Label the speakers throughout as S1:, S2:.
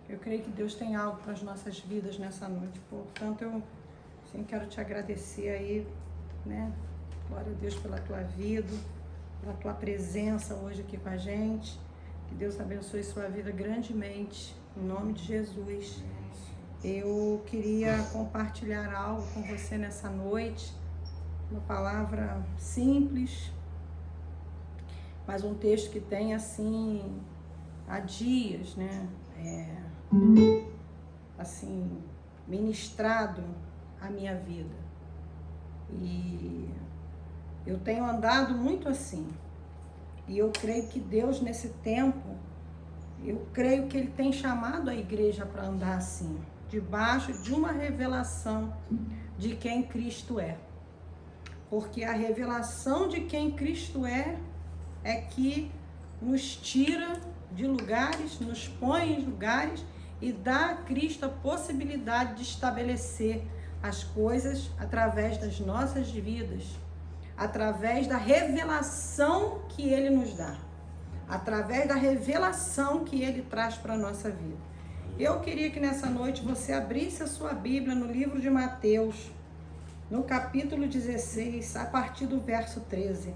S1: Eu creio que Deus tem algo para as nossas vidas nessa noite. Portanto, eu sim, quero te agradecer aí, né? Glória a Deus pela tua vida, pela tua presença hoje aqui com a gente. Que Deus abençoe sua vida grandemente, em nome de Jesus. Eu queria compartilhar algo com você nessa noite, uma palavra simples, mas um texto que tem assim, há dias, né? Assim, ministrado a minha vida. E eu tenho andado muito assim. E eu creio que Deus, nesse tempo, eu creio que Ele tem chamado a igreja para andar assim, debaixo de uma revelação de quem Cristo é. Porque a revelação de quem Cristo é que nos tira de lugares, nos põe em lugares e dá a Cristo a possibilidade de estabelecer as coisas através das nossas vidas, através da revelação que Ele nos dá, através da revelação que Ele traz para a nossa vida. Eu queria que nessa noite você abrisse a sua Bíblia no livro de Mateus, no capítulo 16, a partir do verso 13.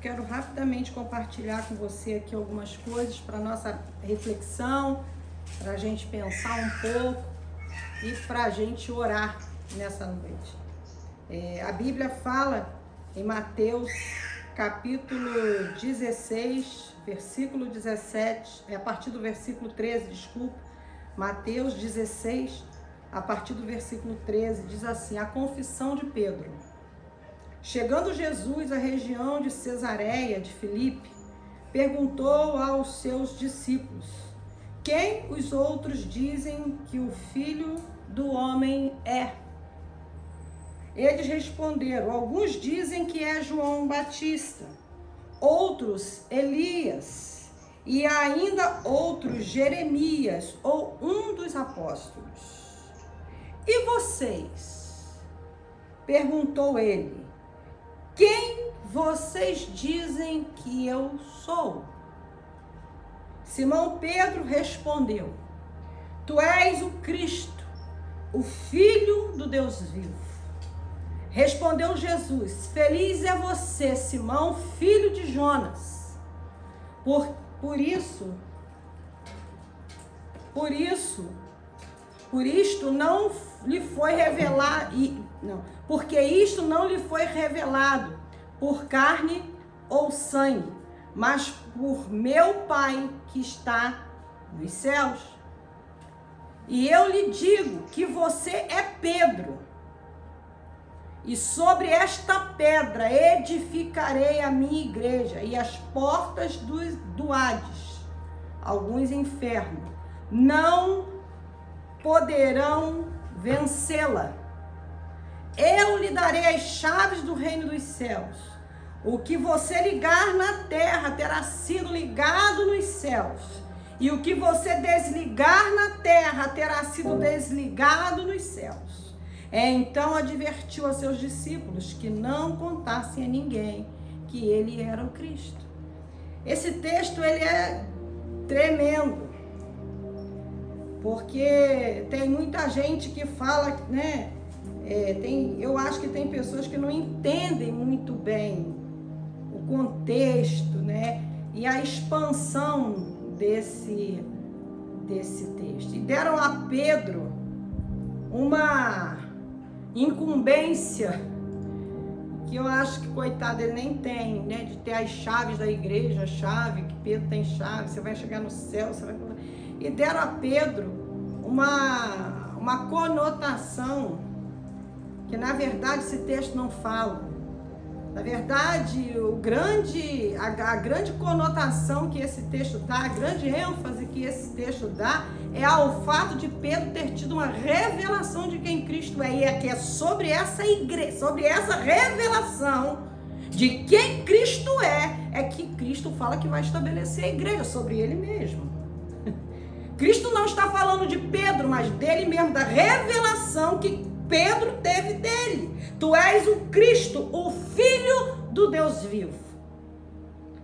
S1: Quero rapidamente compartilhar com você aqui algumas coisas para nossa reflexão, para a gente pensar um pouco e para a gente orar nessa noite. A Bíblia fala em Mateus capítulo 16, versículo 17, a partir do versículo 13, desculpa, Mateus 16, a partir do versículo 13, diz assim: a confissão de Pedro. Chegando Jesus à região de Cesareia de Filipe, perguntou aos seus discípulos: quem os outros dizem que o Filho do Homem é? Eles responderam: alguns dizem que é João Batista, outros Elias, e ainda outros Jeremias ou um dos apóstolos. E vocês? Perguntou ele: quem vocês dizem que eu sou? Simão Pedro respondeu: tu és o Cristo, o Filho do Deus vivo. Respondeu Jesus: feliz é você, Simão, filho de Jonas. Por isto não lhe foi revelado, porque isto não lhe foi revelado por carne ou sangue, mas por meu Pai que está nos céus. E eu lhe digo que você é Pedro, e sobre esta pedra edificarei a minha igreja, e as portas do Hades, alguns infernos, não poderão vencê-la. Eu lhe darei as chaves do reino dos céus. O que você ligar na terra terá sido ligado nos céus, e o que você desligar na terra terá sido desligado nos céus. Então advertiu a seus discípulos que não contassem a ninguém que ele era o Cristo. Esse texto ele é tremendo, porque tem muita gente que fala, né? Eu acho que tem pessoas que não entendem muito bem o contexto, né? E a expansão desse texto. E deram a Pedro uma incumbência que eu acho que, coitado, ele nem tem, né? De ter as chaves da igreja, a chave, que Pedro tem chave, você vai chegar no céu, você vai... E deram a Pedro uma conotação que, na verdade, esse texto não fala. Na verdade, a grande conotação que esse texto dá, a grande ênfase que esse texto dá, é ao fato de Pedro ter tido uma revelação de quem Cristo é. E é que é sobre essa igreja, sobre essa revelação de quem Cristo é que Cristo fala que vai estabelecer a igreja, sobre ele mesmo. Cristo não está falando de Pedro, mas dele mesmo, da revelação que Pedro teve dele. Tu és o Cristo, o Filho do Deus vivo.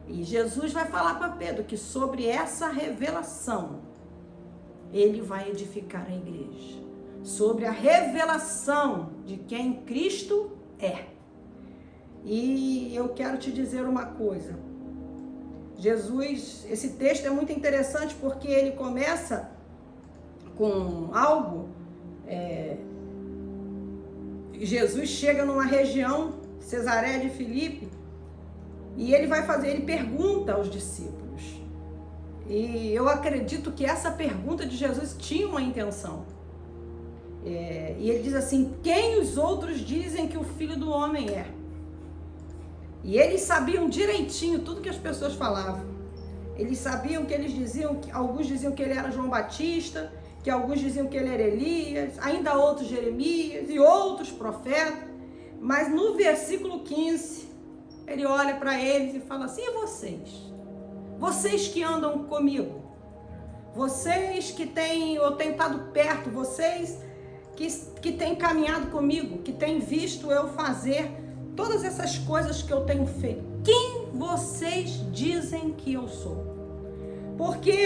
S1: E Jesus vai falar para Pedro que sobre essa revelação Ele vai edificar a igreja sobre a revelação de quem Cristo é. E eu quero te dizer uma coisa. Jesus, esse texto é muito interessante porque ele começa com algo. Jesus chega numa região, Cesareia de Filipe, e ele pergunta aos discípulos. E eu acredito que essa pergunta de Jesus tinha uma intenção. E ele diz assim: quem os outros dizem que o Filho do Homem é? E eles sabiam direitinho tudo que as pessoas falavam. Eles sabiam que eles diziam, que alguns diziam que ele era João Batista, que alguns diziam que ele era Elias, ainda outros Jeremias e outros profetas. Mas no versículo 15, ele olha para eles e fala assim: e vocês? Vocês que andam comigo, vocês que têm estado perto, vocês que têm caminhado comigo, que têm visto eu fazer todas essas coisas que eu tenho feito, quem vocês dizem que eu sou? Porque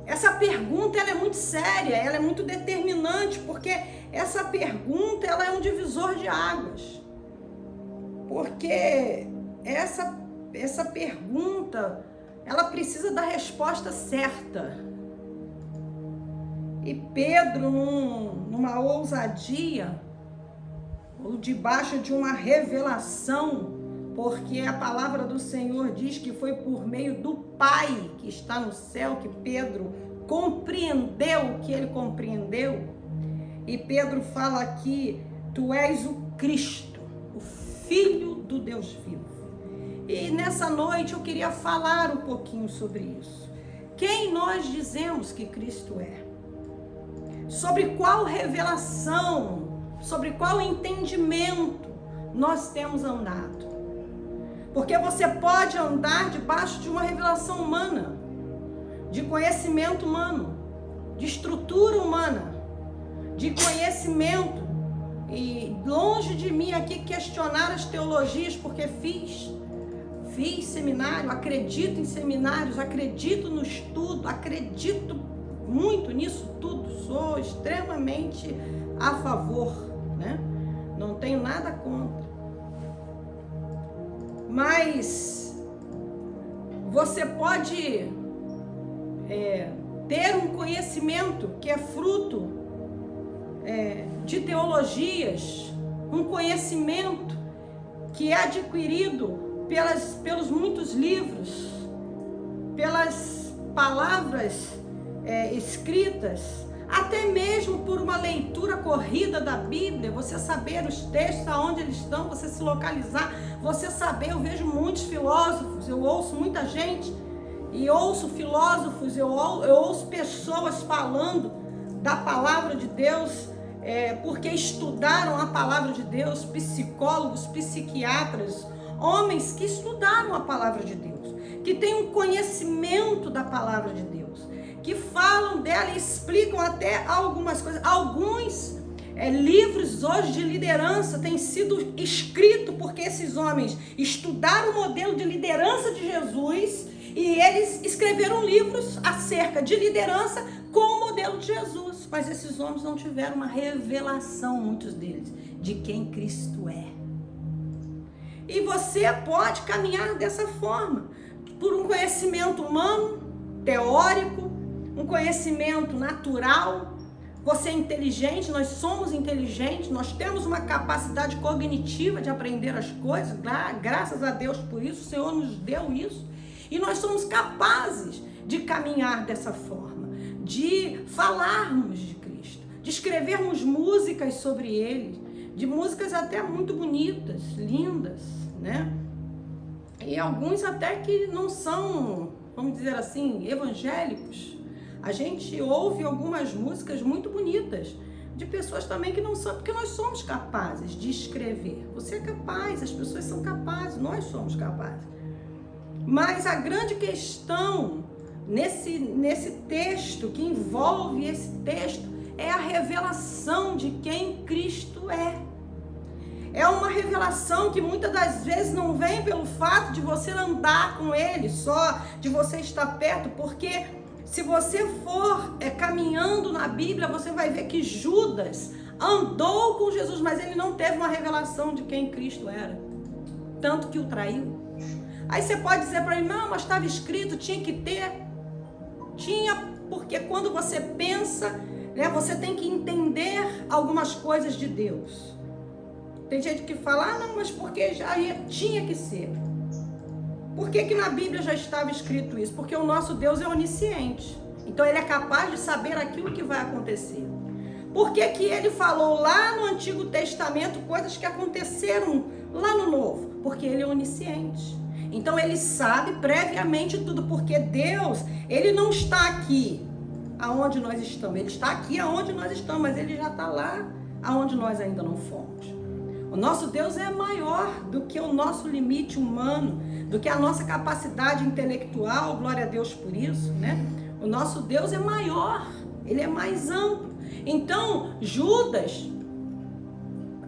S1: essa pergunta ela é muito séria, ela é muito determinante, porque essa pergunta ela é um divisor de águas. Porque essa pergunta ela precisa da resposta certa. E Pedro, numa ousadia, ou debaixo de uma revelação, porque a palavra do Senhor diz que foi por meio do Pai que está no céu que Pedro compreendeu o que ele compreendeu. E Pedro fala aqui: tu és o Cristo, o Filho do Deus vivo. E nessa noite eu queria falar um pouquinho sobre isso. Quem nós dizemos que Cristo é? Sobre qual revelação, sobre qual entendimento nós temos andado? Porque você pode andar debaixo de uma revelação humana, de conhecimento humano, de estrutura humana, de conhecimento. E longe de mim aqui questionar as teologias, porque fiz seminário, acredito em seminários, acredito no estudo, acredito muito nisso tudo, sou extremamente a favor, né? Não tenho nada contra. Mas você pode ter um conhecimento que é fruto de teologias, um conhecimento que é adquirido pelos muitos livros, pelas palavras escritas, até mesmo por uma leitura corrida da Bíblia, você saber os textos, aonde eles estão, você se localizar, você saber. Eu vejo muitos filósofos, eu ouço muita gente, e ouço filósofos, eu ouço pessoas falando da palavra de Deus, porque estudaram a palavra de Deus, psicólogos, psiquiatras, homens que estudaram a palavra de Deus, que têm um conhecimento da palavra de Deus, que falam dela e explicam até algumas coisas. Alguns livros hoje de liderança têm sido escritos porque esses homens estudaram o modelo de liderança de Jesus e eles escreveram livros acerca de liderança com o modelo de Jesus. Mas esses homens não tiveram uma revelação, muitos deles, de quem Cristo é. E você pode caminhar dessa forma, por um conhecimento humano, teórico, um conhecimento natural. Você é inteligente, nós somos inteligentes, nós temos uma capacidade cognitiva de aprender as coisas, graças a Deus por isso, o Senhor nos deu isso. E nós somos capazes de caminhar dessa forma, de falarmos de Cristo, de escrevermos músicas sobre Ele, de músicas até muito bonitas, lindas, né? E alguns até que não são, vamos dizer assim, evangélicos. A gente ouve algumas músicas muito bonitas, de pessoas também que não são, porque nós somos capazes de escrever. Você é capaz, as pessoas são capazes, nós somos capazes. Mas a grande questão nesse texto, que envolve esse texto, é a revelação de quem Cristo é. É uma revelação que muitas das vezes não vem pelo fato de você andar com Ele, só de você estar perto, porque Se você for caminhando na Bíblia, você vai ver que Judas andou com Jesus, mas ele não teve uma revelação de quem Cristo era, tanto que o traiu. Aí você pode dizer para ele, não, mas estava escrito, tinha que ter. Tinha, porque quando você pensa, né, você tem que entender algumas coisas de Deus. Tem gente que fala, não, mas porque já tinha que ser. Por que na Bíblia já estava escrito isso? Porque o nosso Deus é onisciente. Então ele é capaz de saber aquilo que vai acontecer. Por que ele falou lá no Antigo Testamento coisas que aconteceram lá no Novo? Porque ele é onisciente. Então ele sabe previamente tudo, porque Deus, ele não está aqui aonde nós estamos. Ele está aqui aonde nós estamos, mas ele já está lá aonde nós ainda não fomos. O nosso Deus é maior do que o nosso limite humano, do que a nossa capacidade intelectual, glória a Deus por isso, né? O nosso Deus é maior, ele é mais amplo. Então, Judas,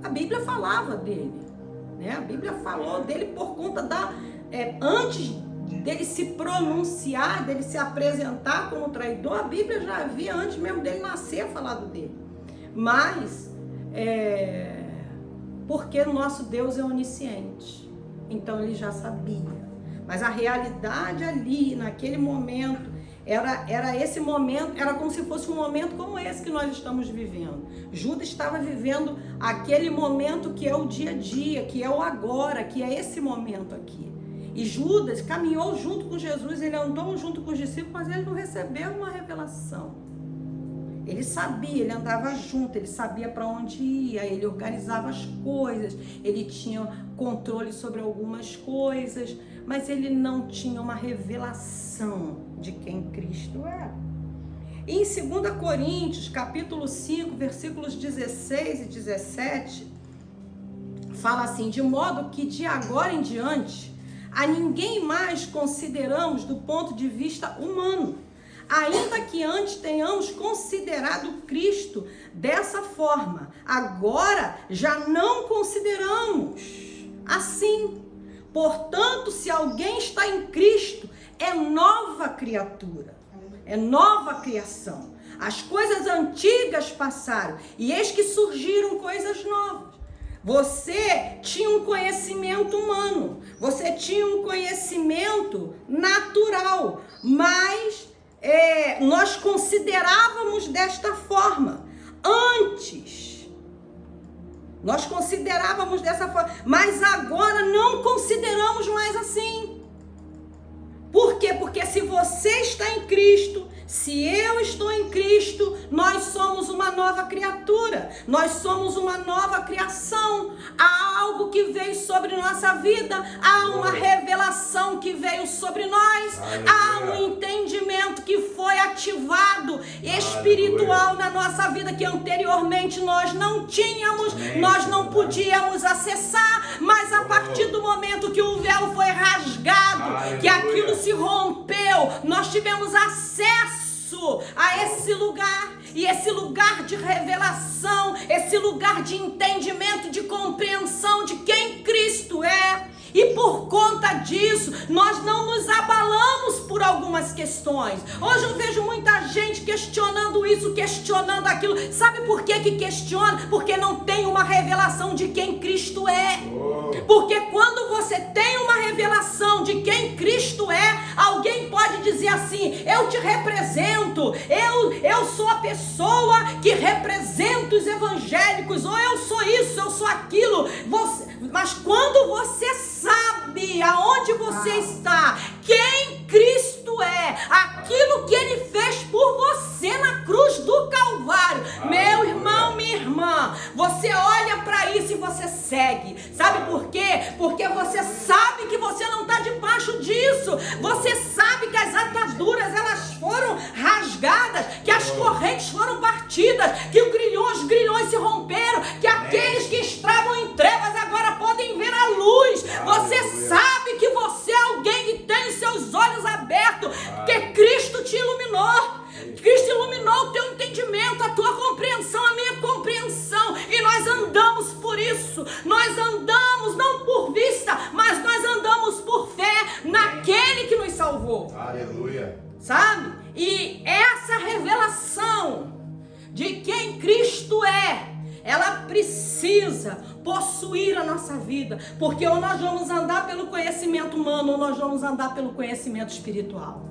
S1: a Bíblia falava dele, né? A Bíblia falou dele por conta antes dele se pronunciar, dele se apresentar como traidor, a Bíblia já havia, antes mesmo dele nascer, falado dele. Mas, porque o nosso Deus é onisciente, então ele já sabia. Mas a realidade ali, naquele momento, era esse momento, era como se fosse um momento como esse que nós estamos vivendo. Judas estava vivendo aquele momento que é o dia a dia, que é o agora, que é esse momento aqui. E Judas caminhou junto com Jesus, ele andou junto com os discípulos, mas ele não recebeu uma revelação. Ele sabia, ele andava junto, ele sabia para onde ia, ele organizava as coisas, ele tinha controle sobre algumas coisas, mas ele não tinha uma revelação de quem Cristo era. E em 2 Coríntios, capítulo 5, versículos 16 e 17, fala assim, de modo que de agora em diante, a ninguém mais consideramos do ponto de vista humano, ainda que antes tenhamos considerado Cristo dessa forma, agora já não consideramos assim. Portanto, se alguém está em Cristo, é nova criatura, é nova criação. As coisas antigas passaram e eis que surgiram coisas novas. Você tinha um conhecimento humano, você tinha um conhecimento natural, mas nós considerávamos desta forma antes. Nós considerávamos dessa forma, mas agora não consideramos mais assim. Por quê? Porque se você está em Cristo, se eu estou em Cristo, nós somos uma nova criatura, nós somos uma nova criação. Há algo que veio sobre nossa vida, há uma revelação que veio sobre nós, há um entendimento que foi ativado espiritual na nossa vida que anteriormente nós não tínhamos, nós não podíamos acessar, mas a partir do momento que o véu foi rasgado, que aquilo se rompeu, nós tivemos acesso a esse lugar, e esse lugar de revelação, esse lugar de entendimento, de compreensão de quem Cristo é. E por conta disso, nós não nos abalamos por algumas questões. Hoje eu vejo muita gente questionando isso, questionando aquilo. Sabe por que questiona? Porque não tem uma revelação de quem Cristo é. Porque quando você tem uma revelação de quem Cristo é, alguém pode dizer assim, eu te represento, eu sou a pessoa que representa os evangélicos, ou eu sou isso, eu sou aquilo. Mas quando você sabe aonde você está, quem Cristo é, aquilo que Ele fez por você na cruz do Calvário, meu irmão, minha irmã, você olha para isso e você segue. Sabe por quê? Porque você sabe que você não está debaixo disso. Você sabe que as ataduras elas foram rasgadas, que as correntes foram partidas, que os grilhões se romperam, que aqueles que estavam em trevas agora podem ver a luz. Você sabe que você é alguém que tem os seus olhos abertos, porque Cristo te iluminou. Cristo iluminou o teu entendimento, a tua compreensão, a minha compreensão, e nós andamos por isso. Nós andamos não por vista, mas nós andamos por fé naquele que nos salvou.
S2: Aleluia.
S1: Sabe? E ela precisa possuir a nossa vida, porque ou nós vamos andar pelo conhecimento humano ou nós vamos andar pelo conhecimento espiritual.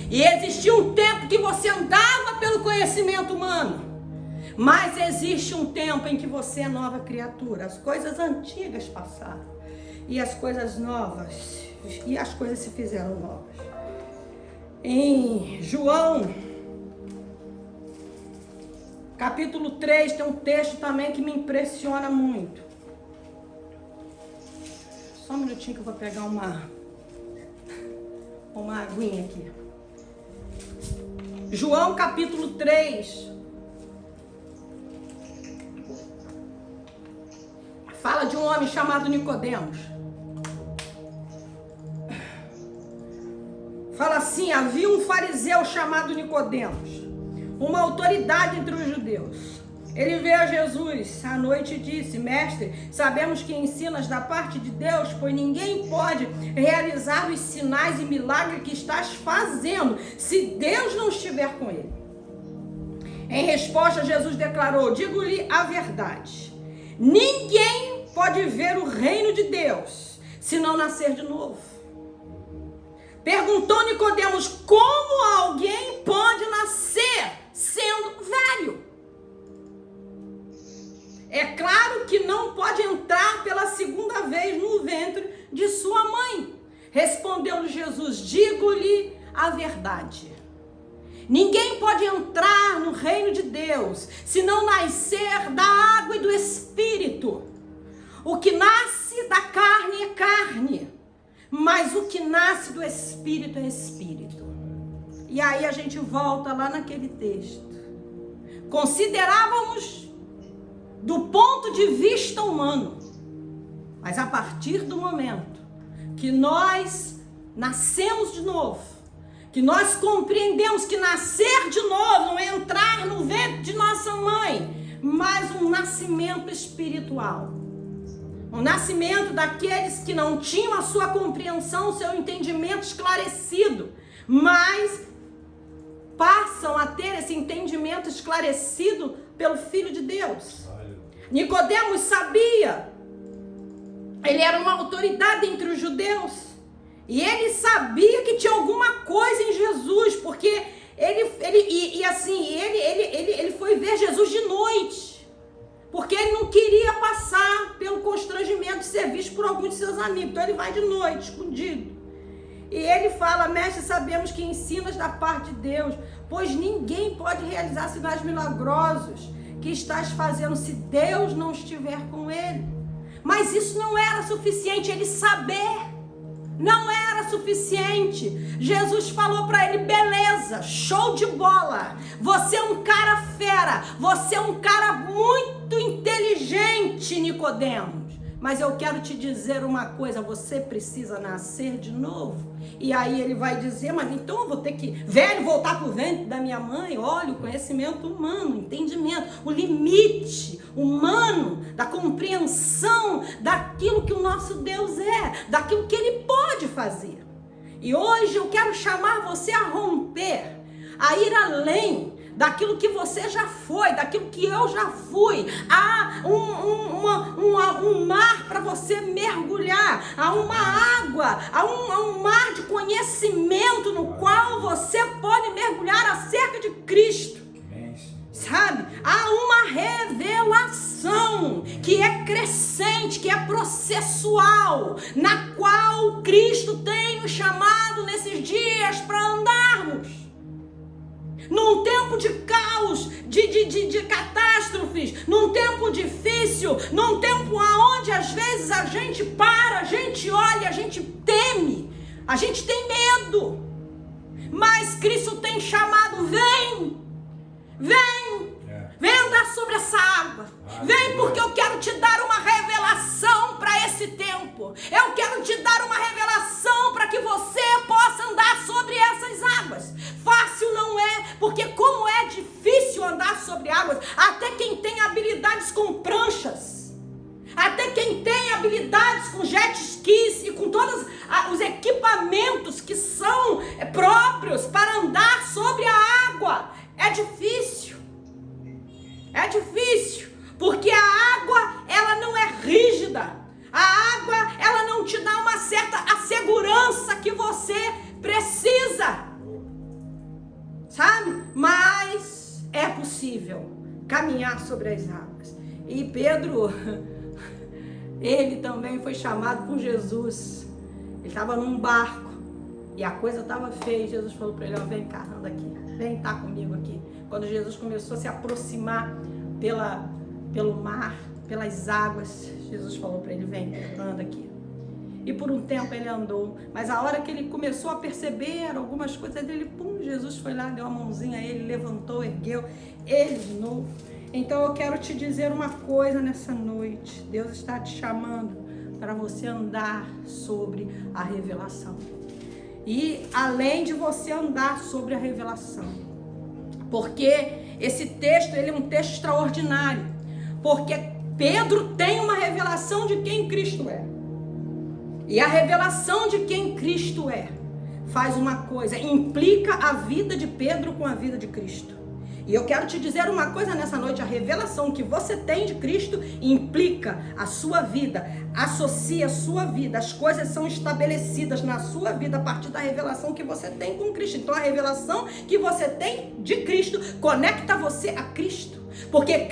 S1: E existia um tempo que você andava pelo conhecimento humano, mas existe um tempo em que você é nova criatura. As coisas antigas passaram e as coisas novas, e as coisas se fizeram novas. Em João capítulo 3 tem um texto também que me impressiona muito. Só um minutinho que eu vou pegar uma aguinha aqui. João capítulo 3 fala de um homem chamado Nicodemos. Fala assim: havia um fariseu chamado Nicodemos, uma autoridade entre os judeus. Ele veio a Jesus à noite e disse: Mestre, sabemos que ensinas da parte de Deus, pois ninguém pode realizar os sinais e milagres que estás fazendo se Deus não estiver com ele. Em resposta, Jesus declarou: digo-lhe a verdade, ninguém pode ver o reino de Deus se não nascer de novo. Perguntou Nicodemos: como alguém pode nascer sendo velho? É claro que não pode entrar pela segunda vez no ventre de sua mãe. Respondeu-lhe Jesus: digo-lhe a verdade, ninguém pode entrar no reino de Deus se não nascer da água e do Espírito. O que nasce da carne é carne, mas o que nasce do Espírito é Espírito. E aí a gente volta lá naquele texto. Considerávamos do ponto de vista humano, mas a partir do momento que nós nascemos de novo, que nós compreendemos que nascer de novo não é entrar no ventre de nossa mãe, mas um nascimento espiritual. O nascimento daqueles que não tinham a sua compreensão, o seu entendimento esclarecido, mas passam a ter esse entendimento esclarecido pelo Filho de Deus. Nicodemos sabia, ele era uma autoridade entre os judeus, e ele sabia que tinha alguma coisa em Jesus, porque ele foi ver Jesus de noite, porque ele não queria passar pelo constrangimento de ser visto por alguns de seus amigos. Então ele vai de noite, escondido. E ele fala: mestre, sabemos que ensinas da parte de Deus, pois ninguém pode realizar sinais milagrosos que estás fazendo se Deus não estiver com ele. Mas isso não era suficiente, ele saber. Não era suficiente. Jesus falou para ele: beleza, show de bola, você é um cara fera, você é um cara muito inteligente, Nicodemos, mas eu quero te dizer uma coisa, você precisa nascer de novo. E aí ele vai dizer: mas então eu vou ter que, velho, voltar pro ventre da minha mãe? Olha, o conhecimento humano, o entendimento, o limite humano da compreensão daquilo que o nosso Deus é, daquilo que ele pode fazer. E hoje eu quero chamar você a romper, a ir além daquilo que você já foi, daquilo que eu já fui. Há um mar para você mergulhar, há uma água, há um mar de conhecimento no qual você pode mergulhar acerca de Cristo. Sabe? Há uma revelação que é crescente, que é processual, na qual Cristo tem nos chamado nesses dias para andarmos. Num tempo de caos, de catástrofes, num tempo difícil, num tempo onde às vezes a gente para, a gente olha, a gente teme, a gente tem medo. Mas Cristo tem chamado: vem, vem andar sobre essa água. Vem, porque eu quero te dar uma revelação para esse tempo. Eu quero te dar uma revelação para que você possa andar sobre essas águas. Fácil não é, porque como é difícil andar sobre águas, até quem tem habilidades com pranchas, até quem tem habilidades com jet skis e com todos os equipamentos que são próprios para andar sobre a água, é difícil. É difícil, Porque a água, ela não é rígida. A água, ela não te dá uma certa segurança que você precisa. Sabe? Mas é possível caminhar sobre as águas. E Pedro, ele também foi chamado por Jesus. Ele estava num barco e a coisa estava feia. Jesus falou para ele: ó, vem cá, anda aqui, vem estar comigo aqui. Quando Jesus começou a se aproximar pelo mar, pelas águas, Jesus falou para ele: vem, anda aqui. E por um tempo ele andou, mas a hora que ele começou a perceber algumas coisas dele, Jesus foi lá, deu uma mãozinha a ele, levantou, ergueu ele de novo. Então eu quero te dizer uma coisa nessa noite: Deus está te chamando para você andar sobre a revelação. E além de você andar sobre a revelação, porque esse texto, ele é um texto extraordinário, porque Pedro tem uma revelação de quem Cristo é. E a revelação de quem Cristo é faz uma coisa, implica a vida de Pedro com a vida de Cristo. E eu quero te dizer uma coisa nessa noite: a revelação que você tem de Cristo implica a sua vida, associa a sua vida, as coisas são estabelecidas na sua vida a partir da revelação que você tem com Cristo. Então a revelação que você tem de Cristo conecta você a Cristo. Porque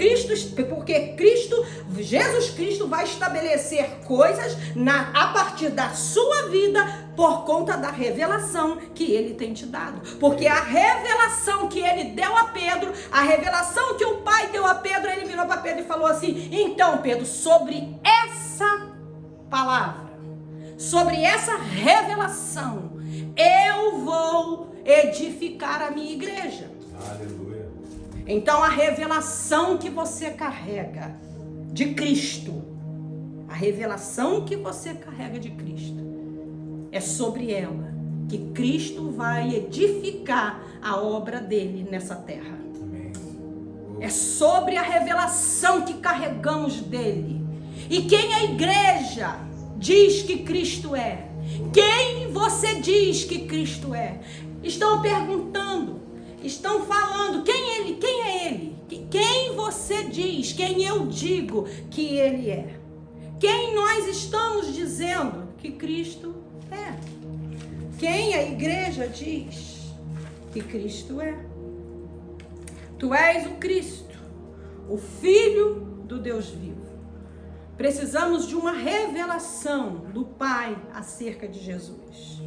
S1: Jesus Cristo vai estabelecer coisas a partir da sua vida por conta da revelação que ele tem te dado. Porque a revelação que ele deu a Pedro, a revelação que o Pai deu a Pedro, ele virou para Pedro e falou assim: então, Pedro, sobre essa palavra, sobre essa revelação, eu vou edificar a minha igreja. Aleluia. Então a revelação que você carrega de Cristo, a revelação que você carrega de Cristo, é sobre ela que Cristo vai edificar a obra dele nessa terra. É sobre a revelação que carregamos dele. E quem a igreja diz que Cristo é? Quem você diz que Cristo é? Estão perguntando, estão falando, quem é ele? Quem você diz, quem eu digo que ele é? Quem nós estamos dizendo que Cristo é? Quem a igreja diz que Cristo é? Tu és o Cristo, o Filho do Deus vivo. Precisamos de uma revelação do Pai acerca de Jesus.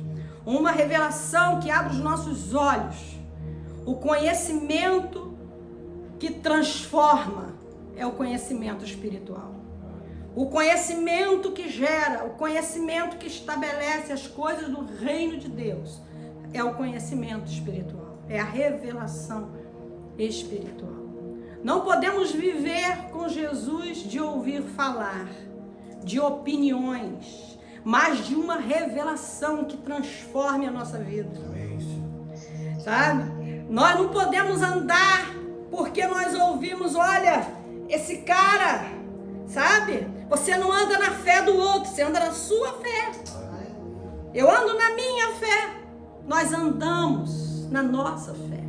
S1: Uma revelação que abre os nossos olhos. O conhecimento que transforma é o conhecimento espiritual. O conhecimento que gera, o conhecimento que estabelece as coisas do reino de Deus é o conhecimento espiritual. É a revelação espiritual. Não podemos viver com Jesus de ouvir falar, de opiniões, mas de uma revelação que transforme a nossa vida. Sabe? Nós não podemos andar porque nós ouvimos: olha, esse cara, sabe? Você não anda na fé do outro, você anda na sua fé. Eu ando na minha fé. Nós andamos na nossa fé.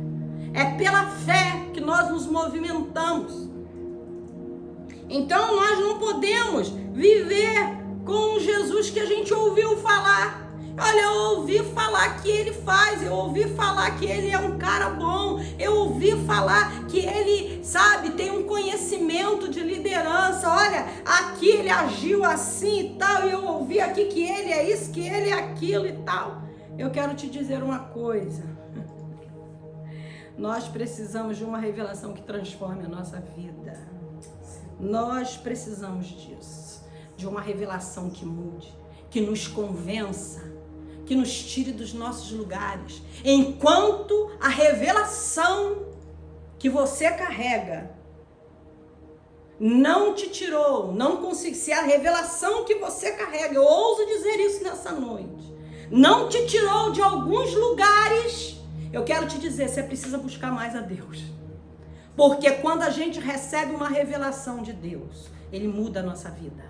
S1: É pela fé que nós nos movimentamos. Então nós não podemos viver com o Jesus que a gente ouviu falar. Olha, eu ouvi falar que ele faz, eu ouvi falar que ele é um cara bom, eu ouvi falar que ele, sabe, tem um conhecimento de liderança. Olha, aqui ele agiu assim e tal, e eu ouvi aqui que ele é isso, que ele é aquilo e tal. Eu quero te dizer uma coisa: nós precisamos de uma revelação que transforme a nossa vida. Nós precisamos disso, de uma revelação que mude, que nos convença, que nos tire dos nossos lugares. Enquanto a revelação que você carrega não te tirou, não conseguiu, se a revelação que você carrega, eu ouso dizer isso nessa noite, não te tirou de alguns lugares, eu quero te dizer, você precisa buscar mais a Deus. Porque quando a gente recebe uma revelação de Deus, Ele muda a nossa vida.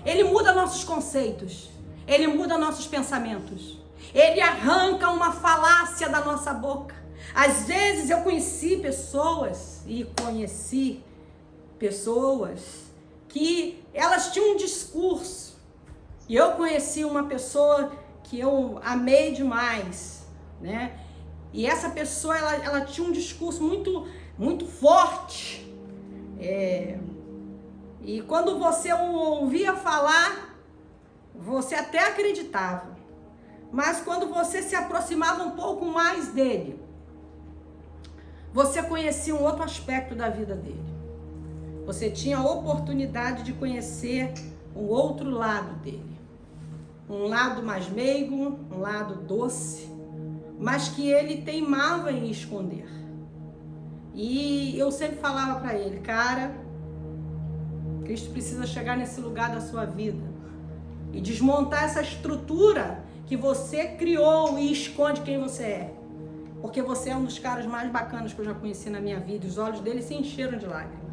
S1: Ele muda nossos conceitos. Ele muda nossos pensamentos. Ele arranca uma falácia da nossa boca. Às vezes eu conheci pessoas e conheci pessoas que elas tinham um discurso. E eu conheci uma pessoa que eu amei demais, né? E essa pessoa, ela tinha um discurso muito forte. E quando você o ouvia falar, você até acreditava. Mas quando você se aproximava um pouco mais dele, você conhecia um outro aspecto da vida dele. Você tinha a oportunidade de conhecer um outro lado dele. Um lado mais meigo, um lado doce, mas que ele teimava em esconder. E eu sempre falava para ele, cara, Cristo precisa chegar nesse lugar da sua vida e desmontar essa estrutura que você criou e esconde quem você é. Porque você é um dos caras mais bacanas que eu já conheci na minha vida. Os olhos dele se encheram de lágrimas.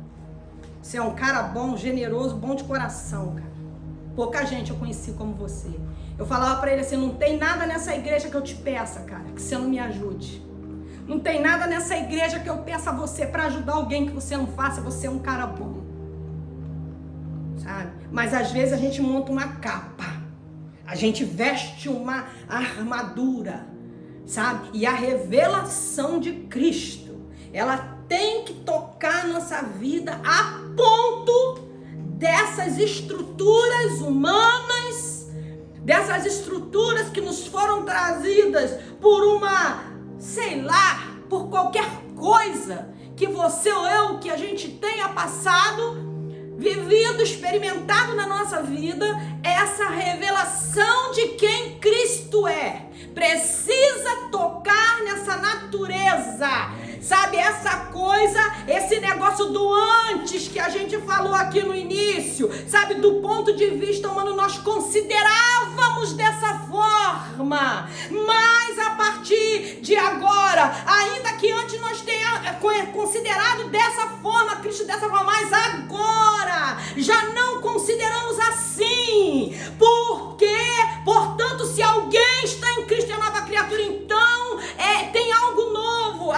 S1: Você é um cara bom, generoso, bom de coração, cara. Pouca gente eu conheci como você. Eu falava pra ele assim, não tem nada nessa igreja que eu te peça, cara, que você não me ajude. Não tem nada nessa igreja que eu peça a você pra ajudar alguém que você não faça. Você é um cara bom. Sabe? Mas às vezes a gente monta uma capa. A gente veste uma armadura, sabe? E a revelação de Cristo, ela tem que tocar nossa vida a ponto dessas estruturas humanas, dessas estruturas que nos foram trazidas por uma, sei lá, por qualquer coisa que você ou eu, que a gente tenha passado, vivido, experimentado na nossa vida, essa revelação de quem Cristo é. Precisa tocar nessa natureza, sabe, essa coisa, esse negócio do antes que a gente falou aqui no início, sabe, do ponto de vista humano nós considerávamos dessa forma, mas a partir de agora, ainda que antes nós tenha considerado dessa forma, Cristo dessa forma, mas agora já não consideramos assim, porque, portanto, se alguém está em Cristo é nova criatura, então tem algo novo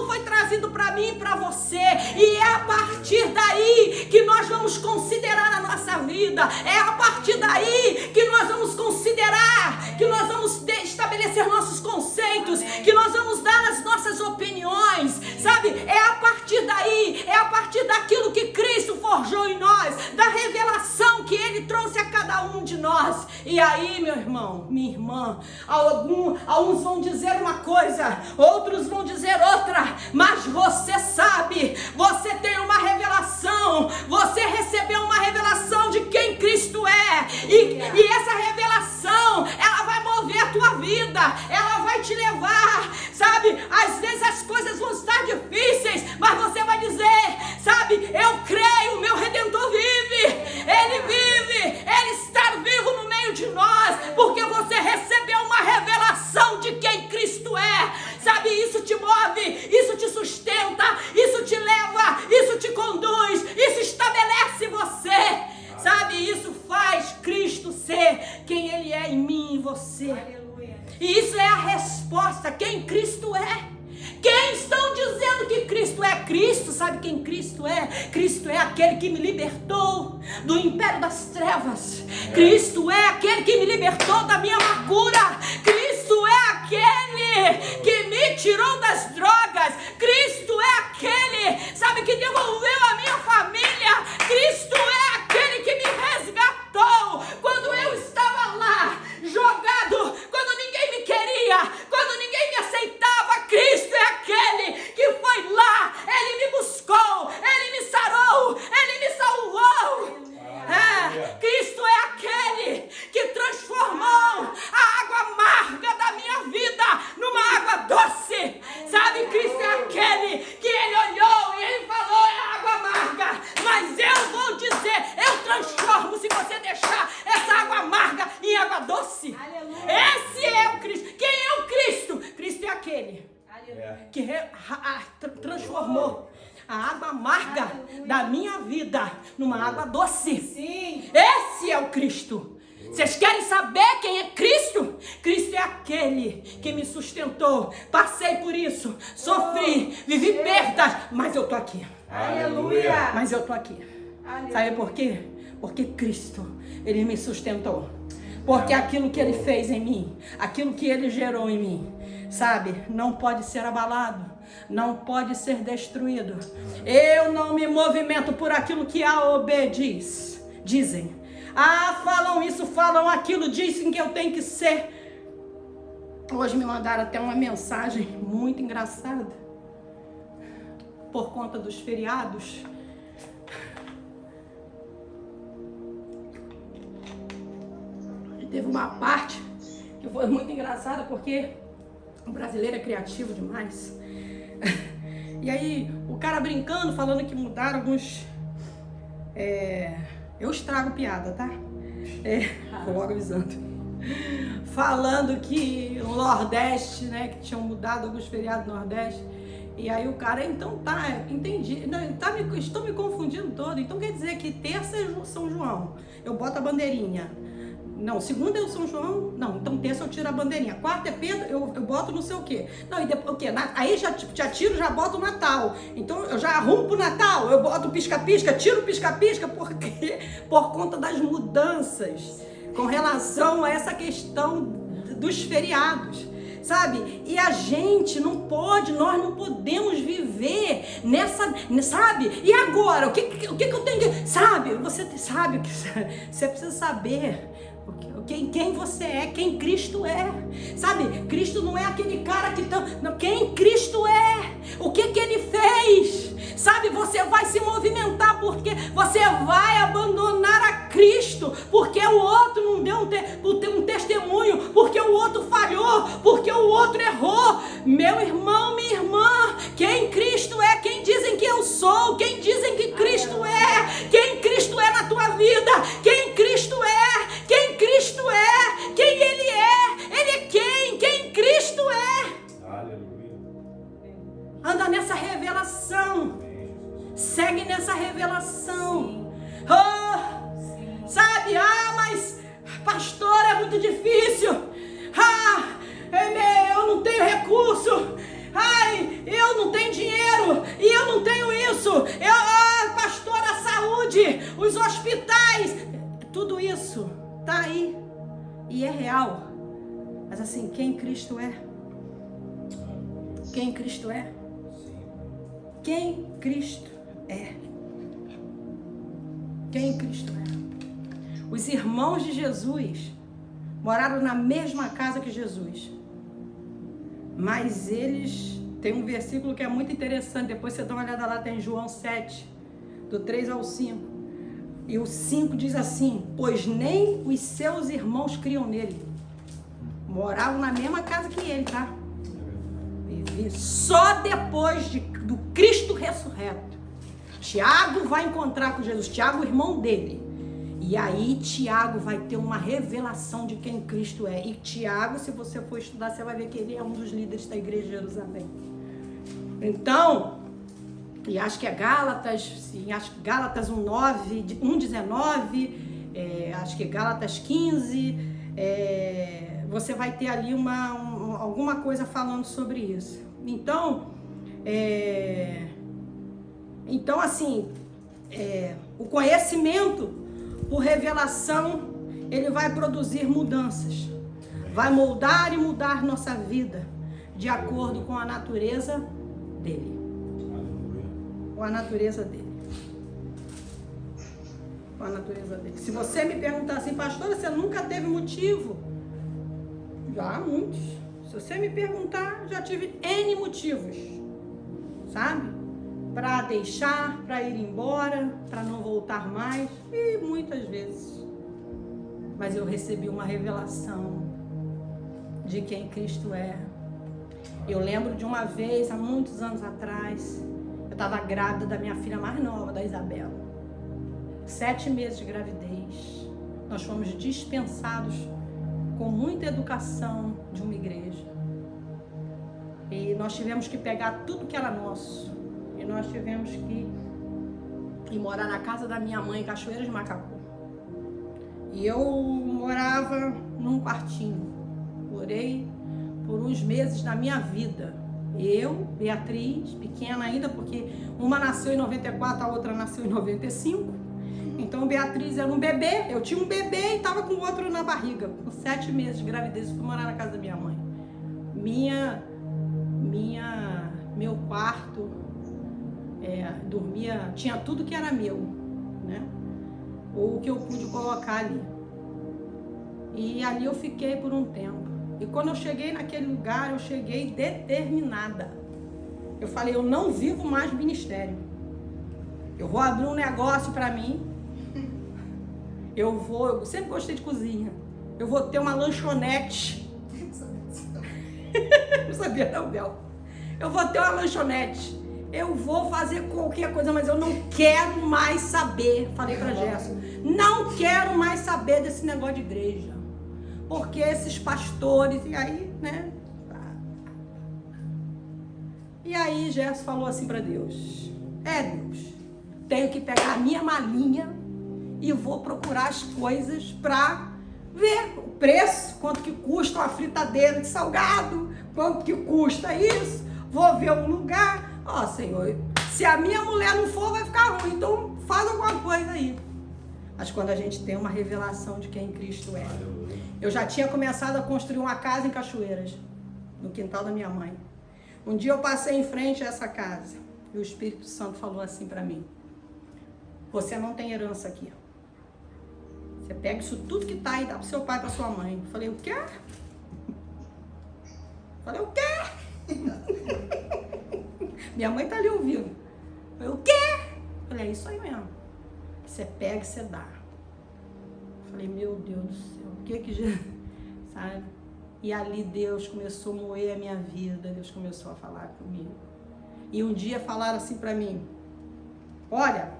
S1: foi trazido para mim e para você, e é a partir daí que nós vamos considerar a nossa vida, é a partir daí que nós vamos considerar, que nós vamos estabelecer nossos conceitos, que nós vamos dar as nossas opiniões, sabe, é a partir daí, é a partir daquilo que Cristo forjou em nós, da revelação que Ele trouxe a cada um de nós. E aí, meu irmão, minha irmã, alguns vão dizer uma coisa, outros vão dizer outra, mas você sabe, você tem uma revelação, você recebeu uma revelação de quem Cristo é, e essa revelação, ela vai mover a tua vida, ela vai te levar, sabe, às vezes as coisas vão estar difíceis, mas você vai dizer, sabe, eu creio, meu Redentor vive, Ele está vivo no meio de nós, porque você recebeu uma revelação de quem Cristo é, sabe, isso te move, isso te sustenta, isso te leva, isso te conduz, isso estabelece você, sabe, isso faz Cristo ser quem Ele é em mim e em você. Aleluia. E isso é a resposta, quem Cristo é. Quem estão dizendo que Cristo é? Cristo, sabe quem Cristo é? Cristo é aquele que me libertou do império das trevas. Cristo é aquele que me libertou da minha amargura. Cristo é aquele que me tirou das drogas. Cristo é aquele, sabe, que devolveu a minha família. Cristo é aquele que me resgatou quando eu estava lá, jogado, quando ninguém me queria, quando ninguém me aceitava. Cristo é aquele que foi lá, Ele me buscou, Ele me sarou, Ele me salvou. Cristo é aquele que transformou a água amarga da minha vida numa água doce. Sabe, Cristo é aquele que Ele olhou e Ele falou, é água amarga, mas eu vou dizer, eu transformo se você deixar essa água amarga em água doce. Aleluia. Esse é o Cristo. Quem é o Cristo? Cristo é aquele que transformou a água amarga, aleluia, da minha vida numa água doce. Sim. Esse é o Cristo. Vocês querem saber quem é Cristo? Cristo é aquele que me sustentou. Passei por isso, sofri, vivi perdas, mas eu tô aqui.
S2: Aleluia!
S1: Mas eu tô aqui.
S2: Aleluia.
S1: Sabe por quê? Porque Cristo, Ele me sustentou. Porque aquilo que Ele fez em mim, aquilo que Ele gerou em mim, sabe, não pode ser abalado, não pode ser destruído. Eu não me movimento por aquilo que a OB dizem. Falam isso, falam aquilo, dizem que eu tenho que ser. Hoje me mandaram até uma mensagem muito engraçada. Por conta dos feriados. E teve uma parte que foi muito engraçada, porque o brasileiro é criativo demais. E aí, o cara brincando, falando que mudaram alguns... Eu estrago piada, tá? Vou logo avisando. Falando que o Nordeste, né? Que tinham mudado alguns feriados do Nordeste. E aí o cara, então tá, entendi. Não, estou me confundindo todo. Então quer dizer que terça é São João. Eu boto a bandeirinha. Não, segunda é o São João. Não, então terça eu tiro a bandeirinha. Quarta é Pedro, eu boto não sei o quê. Não, e depois o quê? Aí já tiro, já boto o Natal. Então eu já arrumo pro Natal. Eu boto pisca-pisca, tiro o pisca-pisca, porque por conta das mudanças com relação a essa questão dos feriados. Sabe? E a gente não pode, nós não podemos viver nessa, sabe? E agora? O que eu tenho que... Sabe? Você sabe o que você precisa saber. Quem você é, quem Cristo é, sabe? Cristo não é aquele cara que não, quem Cristo é, o que Ele fez, sabe? Você vai se movimentar porque você vai abandonar a Cristo, porque o outro não deu um testemunho, porque o outro falhou, porque o outro errou. Meu irmão, minha irmã, quem Cristo é, quem dizem que eu sou, quem dizem que Cristo é, quem Cristo é na tua vida, quem Cristo é, quem Cristo é, quem Ele é quem Cristo é.
S2: Aleluia.
S1: Anda nessa revelação, segue nessa revelação. Oh, sabe, mas pastor, é muito difícil. Eu não tenho recurso. Eu não tenho dinheiro. E eu não tenho isso. Pastor, a saúde, os hospitais, tudo isso tá aí e é real. Mas assim, quem Cristo é? Quem Cristo é? Quem Cristo é? Quem Cristo é? Os irmãos de Jesus moraram na mesma casa que Jesus. Mas eles... Tem um versículo que é muito interessante. Depois você dá uma olhada lá, tem João 7, do 3 ao 5. E o 5 diz assim: pois nem os seus irmãos criam nele. Moravam na mesma casa que ele, tá? E só depois do Cristo ressurreto, Tiago vai encontrar com Jesus. Tiago, o irmão dele. E aí Tiago vai ter uma revelação de quem Cristo é. E Tiago, se você for estudar, você vai ver que ele é um dos líderes da igreja de Jerusalém. Então, e acho que é Gálatas, sim, acho que Gálatas 1:19, acho que Gálatas 15, você vai ter ali alguma coisa falando sobre isso. Então assim, o conhecimento por revelação, ele vai produzir mudanças, vai moldar e mudar nossa vida de acordo com a natureza dele. Com a natureza dele. Com a natureza dele. Se você me perguntar assim, pastora, você nunca teve motivo? Já, muitos. Se você me perguntar, já tive N motivos, sabe? Para deixar, para ir embora, para não voltar mais, e muitas vezes. Mas eu recebi uma revelação de quem Cristo é. Eu lembro de uma vez, há muitos anos atrás, eu estava grávida da minha filha mais nova, da Isabela. 7 meses de gravidez. Nós fomos dispensados com muita educação de uma igreja. E nós tivemos que pegar tudo que era nosso. E nós tivemos que ir morar na casa da minha mãe, em Cachoeira de Macacu. E eu morava num quartinho. Morei por uns meses da minha vida. Eu, Beatriz, pequena ainda, porque uma nasceu em 94, a outra nasceu em 95. Então Beatriz era um bebê, eu tinha um bebê e estava com o outro na barriga. Com 7 meses de gravidez, eu fui morar na casa da minha mãe. Meu quarto, dormia, tinha tudo que era meu, né? Ou que eu pude colocar ali. E ali eu fiquei por um tempo. E quando eu cheguei naquele lugar, eu cheguei determinada. Eu falei, eu não vivo mais ministério. Eu vou abrir um negócio para mim. Eu sempre gostei de cozinha. Eu vou ter uma lanchonete. Não sabia não, Bel. Eu vou ter uma lanchonete. Eu vou fazer qualquer coisa, mas eu não quero mais saber. Falei pra Gerson, não quero mais saber desse negócio de igreja. Porque esses pastores, e aí, né? E aí Gerson falou assim pra Deus, Deus, tenho que pegar a minha malinha e vou procurar as coisas pra ver o preço, quanto que custa uma fritadeira de salgado, quanto que custa isso, vou ver um lugar. Ó, Senhor, se a minha mulher não for, vai ficar ruim, então faz alguma coisa aí. Mas quando a gente tem uma revelação de quem Cristo é. Eu já tinha começado a construir uma casa em Cachoeiras, no quintal da minha mãe. Um dia eu passei em frente a essa casa e o Espírito Santo falou assim pra mim, você não tem herança aqui. Você pega isso tudo que tá aí, dá pro seu pai e pra sua mãe. Eu falei, o quê? Falei, o quê? Minha mãe tá ali ouvindo. Eu falei, o quê? Eu falei, é isso aí mesmo. Você pega e você dá. Eu falei, meu Deus do céu, o que Jesus... Sabe? E ali Deus começou a moer a minha vida. Deus começou a falar comigo. E um dia falaram assim pra mim, olha,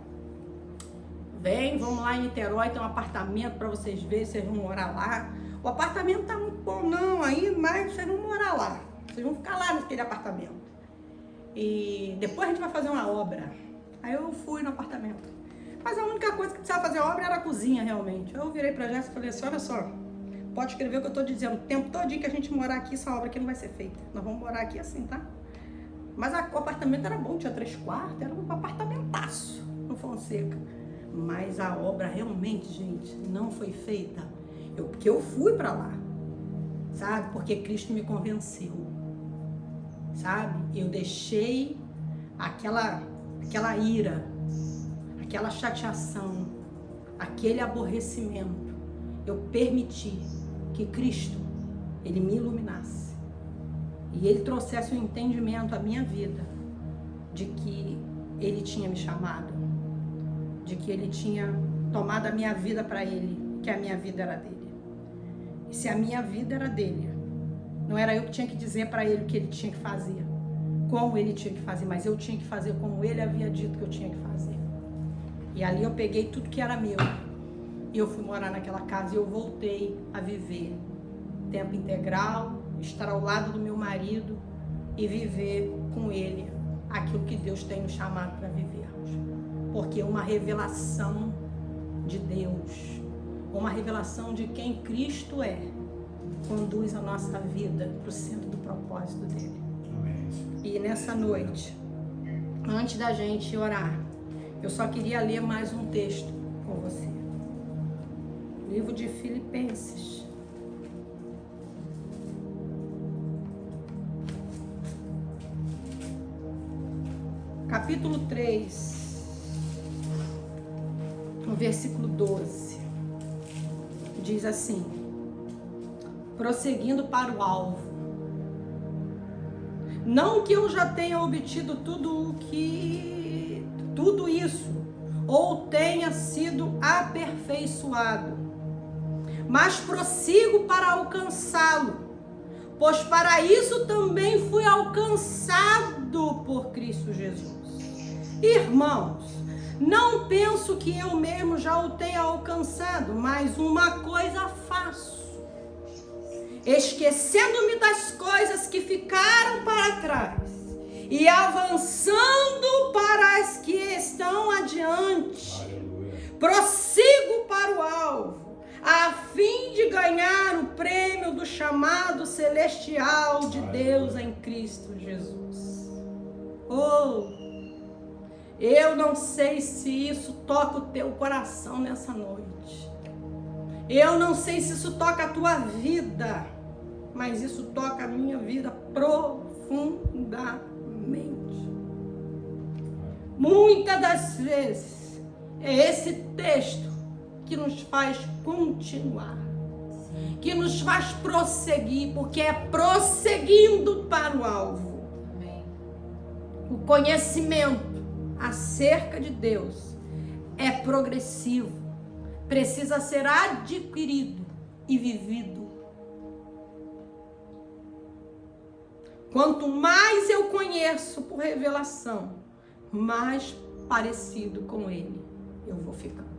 S1: vem, vamos lá em Niterói, tem um apartamento pra vocês verem, vocês vão morar lá. O apartamento tá muito bom não aí, mas vocês vão morar lá. Vocês vão ficar lá naquele apartamento. E depois a gente vai fazer uma obra. Aí eu fui no apartamento. Mas a única coisa que precisava fazer a obra era a cozinha, realmente. Eu virei pra Jéssica e falei assim, olha só, pode escrever o que eu tô dizendo. O tempo todinho que a gente morar aqui, essa obra aqui não vai ser feita. Nós vamos morar aqui assim, tá? Mas o apartamento era bom, tinha 3 quartos, era um apartamentaço no Fonseca. Mas a obra realmente, gente, não foi feita. Porque eu fui pra lá, sabe? Porque Cristo me convenceu, sabe? Eu deixei aquela ira, aquela chateação, aquele aborrecimento. Eu permiti que Cristo, Ele me iluminasse. E Ele trouxesse um entendimento à minha vida de que Ele tinha me chamado, de que Ele tinha tomado a minha vida para Ele, que a minha vida era dele. E se a minha vida era dele, não era eu que tinha que dizer para Ele o que Ele tinha que fazer, como Ele tinha que fazer, mas eu tinha que fazer como Ele havia dito que eu tinha que fazer. E ali eu peguei tudo que era meu e eu fui morar naquela casa e eu voltei a viver tempo integral, estar ao lado do meu marido e viver com ele aquilo que Deus tem nos chamado para vivermos. Porque uma revelação de Deus, uma revelação de quem Cristo é, conduz a nossa vida para o centro do propósito dele. E nessa noite, antes da gente orar, eu só queria ler mais um texto com você. Livro de Filipenses. Capítulo 3, no versículo 12, diz assim, prosseguindo para o alvo, não que eu já tenha obtido tudo isso, ou tenha sido aperfeiçoado, mas prossigo para alcançá-lo, pois para isso também fui alcançado por Cristo Jesus. Irmãos, não penso que eu mesmo já o tenha alcançado, mas uma coisa faço, esquecendo-me das coisas que ficaram para trás e avançando para as que estão adiante. Aleluia. Prossigo para o alvo, celestial de Deus em Cristo Jesus. Oh, eu não sei se isso toca o teu coração nessa noite. Eu não sei se isso toca a tua vida, mas isso toca a minha vida profundamente. Muitas das vezes é esse texto que nos faz continuar, que nos faz prosseguir, porque é prosseguindo para o alvo. Amém. O conhecimento acerca de Deus é progressivo, precisa ser adquirido e vivido. Quanto mais eu conheço por revelação, mais parecido com Ele eu vou ficando.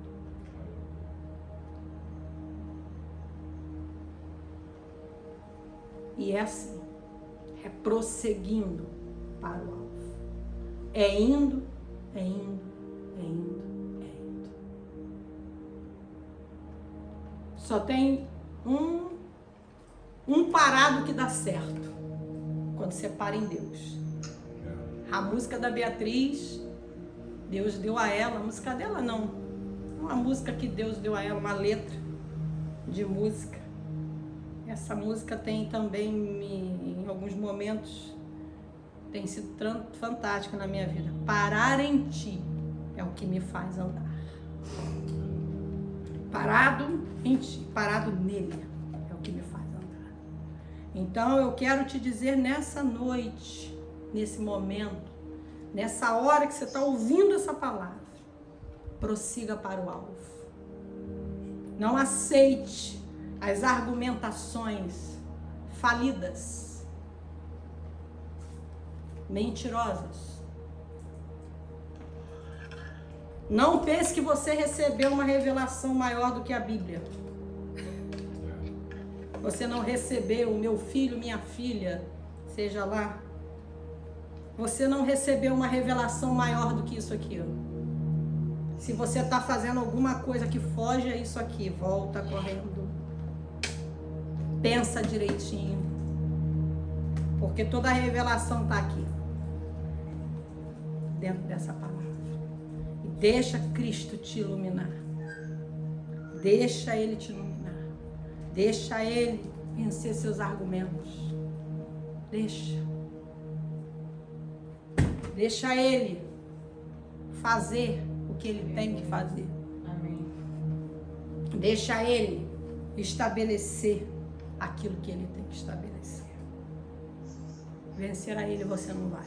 S1: E é assim, é prosseguindo para o alvo. É indo, é indo, é indo, é indo. Só tem um parado que dá certo, quando você para em Deus. A música da Beatriz, Deus deu a ela, a música dela não, uma música que Deus deu a ela, uma letra de música. Essa música tem também, em alguns momentos, tem sido fantástica na minha vida. Parar em ti é o que me faz andar. Parado em ti, parado nele é o que me faz andar. Então eu quero te dizer nessa noite, nesse momento, nessa hora que você está ouvindo essa palavra, prossiga para o alvo. Não aceite as argumentações falidas, mentirosas. Não pense que você recebeu uma revelação maior do que a Bíblia. Você não recebeu, meu filho, minha filha, seja lá. Você não recebeu uma revelação maior do que isso aqui. Se você está fazendo alguma coisa que foge a isso aqui, volta correndo. Pensa direitinho. Porque toda a revelação está aqui. Dentro dessa palavra. E deixa Cristo te iluminar. Deixa Ele te iluminar. Deixa Ele vencer seus argumentos. Deixa. Deixa Ele fazer o que Ele tem que fazer. Amém. Deixa Ele estabelecer aquilo que Ele tem que estabelecer. Vencer a Ele você não vai.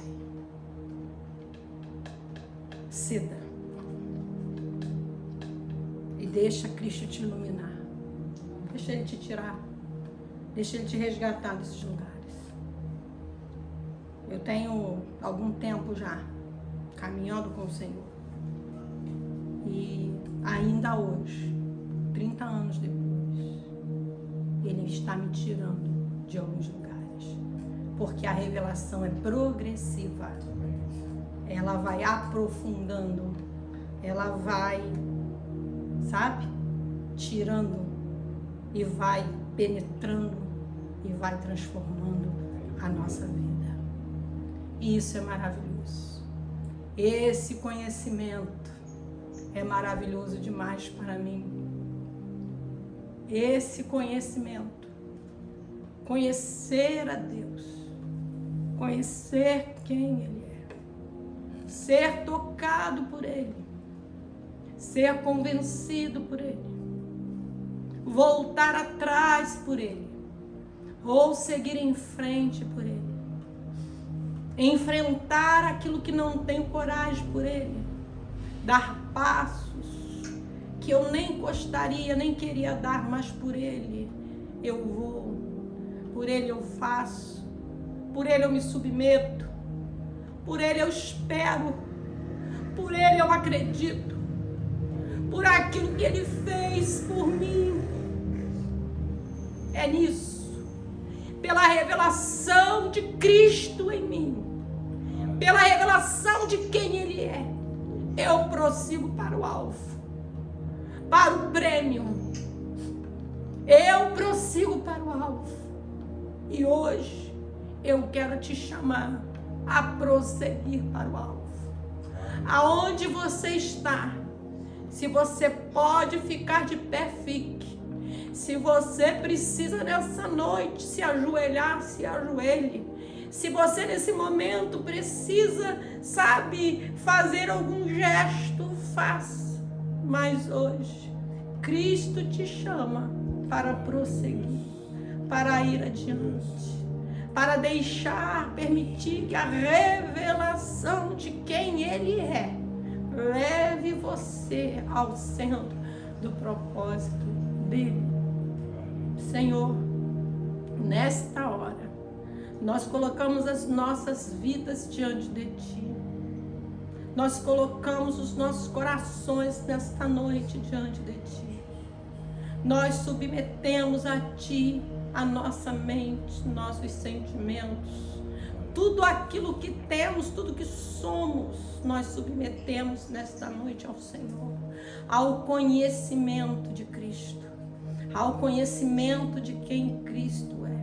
S1: Ceda. E deixa Cristo te iluminar. Deixa Ele te tirar. Deixa Ele te resgatar desses lugares. Eu tenho algum tempo já caminhando com o Senhor. E ainda hoje, 30 anos depois, Ele está me tirando de alguns lugares. Porque a revelação é progressiva. Ela vai aprofundando. Ela vai, sabe? Tirando e vai penetrando e vai transformando a nossa vida. E isso é maravilhoso. Esse conhecimento é maravilhoso demais para mim. Esse conhecimento, conhecer a Deus, conhecer quem Ele é, ser tocado por Ele, ser convencido por Ele, voltar atrás por Ele, ou seguir em frente por Ele. Enfrentar aquilo que não tenho coragem por Ele. Dar passos que eu nem gostaria, nem queria dar, mas por Ele eu vou. Por Ele eu faço. Por Ele eu me submeto. Por Ele eu espero. Por Ele eu acredito. Por aquilo que Ele fez por mim. É nisso. Pela revelação de Cristo em mim. Pela revelação de quem Ele é, eu prossigo para o alvo, para o prêmio. Eu prossigo para o alvo. E hoje eu quero te chamar a prosseguir para o alvo. Aonde você está, se você pode ficar de pé, fique. Se você precisa nessa noite se ajoelhar, se ajoelhe. Se você nesse momento precisa, sabe, fazer algum gesto, faça. Mas hoje, Cristo te chama para prosseguir, para ir adiante, para deixar, permitir que a revelação de quem Ele é leve você ao centro do propósito dele. Senhor, nesta hora, nós colocamos as nossas vidas diante de Ti. Nós colocamos os nossos corações nesta noite diante de Ti. Nós submetemos a Ti a nossa mente, nossos sentimentos, tudo aquilo que temos, tudo que somos, nós submetemos nesta noite ao Senhor, ao conhecimento de Cristo, ao conhecimento de quem Cristo é.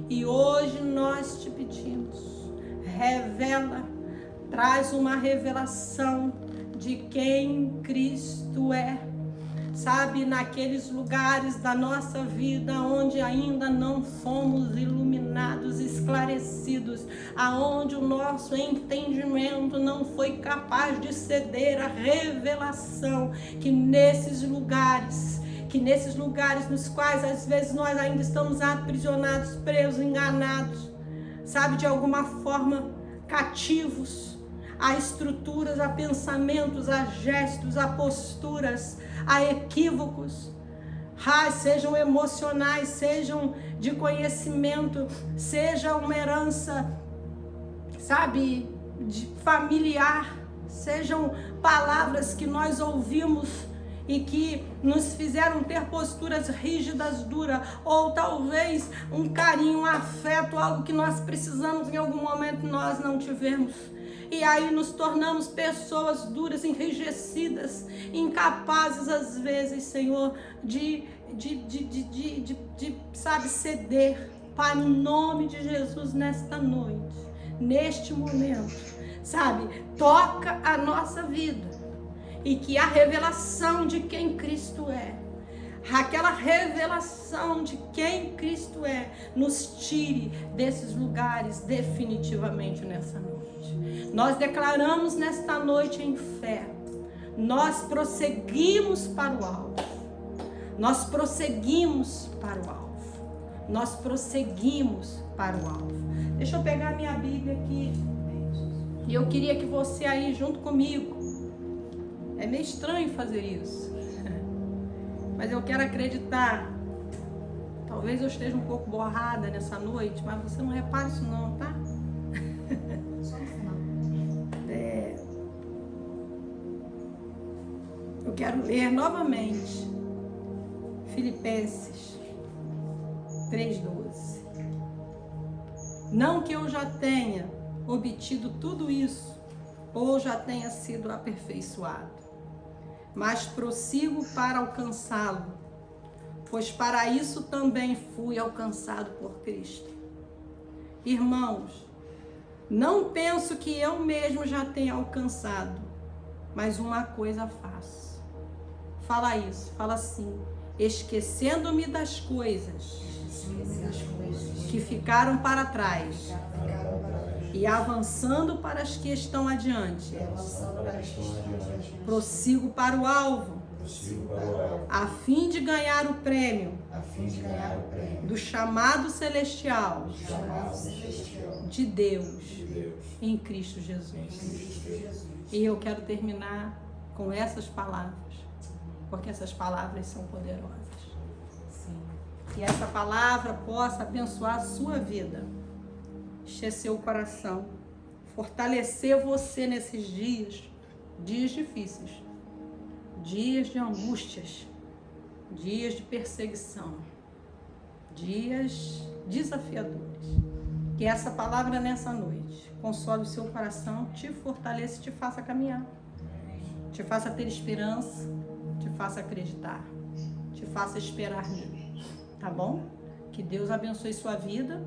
S1: E hoje nós te pedimos, revela, traz uma revelação de quem Cristo é. Sabe, naqueles lugares da nossa vida onde ainda não fomos iluminados, esclarecidos, aonde o nosso entendimento não foi capaz de ceder à revelação, que nesses lugares nos quais às vezes nós ainda estamos aprisionados, presos, enganados, sabe, de alguma forma cativos a estruturas, a pensamentos, a gestos, a posturas, a equívocos, sejam emocionais, sejam de conhecimento, seja uma herança, sabe, de familiar, sejam palavras que nós ouvimos e que nos fizeram ter posturas rígidas, duras, ou talvez um carinho, um afeto, algo que nós precisamos em algum momento nós não tivemos. E aí nos tornamos pessoas duras, enrijecidas, incapazes às vezes, Senhor, sabe, ceder. Pai, no nome de Jesus, nesta noite, neste momento, sabe, toca a nossa vida. E que a revelação de quem Cristo é, aquela revelação de quem Cristo é, nos tire desses lugares definitivamente nessa noite. Nós declaramos nesta noite em fé, nós prosseguimos para o alvo, nós prosseguimos para o alvo, nós prosseguimos para o alvo. Deixa eu pegar minha Bíblia aqui, e eu queria que você aí junto comigo, é meio estranho fazer isso, mas eu quero acreditar. Talvez eu esteja um pouco borrada nessa noite, mas você não repara isso não, tá?
S2: Só no final.
S1: Eu quero ler novamente Filipenses 3:12. Não que eu já tenha obtido tudo isso, ou já tenha sido aperfeiçoado, mas prossigo para alcançá-lo, pois para isso também fui alcançado por Cristo. Irmãos, não penso que eu mesmo já tenha alcançado, mas uma coisa faço. Fala isso, fala assim: esquecendo-me das coisas que ficaram para trás e avançando para as que estão adiante, prossigo para o alvo, a fim de ganhar o prêmio do chamado celestial de Deus em Cristo Jesus. E eu quero terminar com essas palavras, porque essas palavras são poderosas. Que essa palavra possa abençoar a sua vida, encher seu coração, fortalecer você nesses dias difíceis, dias de angústias, dias de perseguição, dias desafiadores. Que essa palavra nessa noite console o seu coração, te fortaleça e te faça caminhar, te faça ter esperança, te faça acreditar, te faça esperar nele, tá bom? Que Deus abençoe sua vida.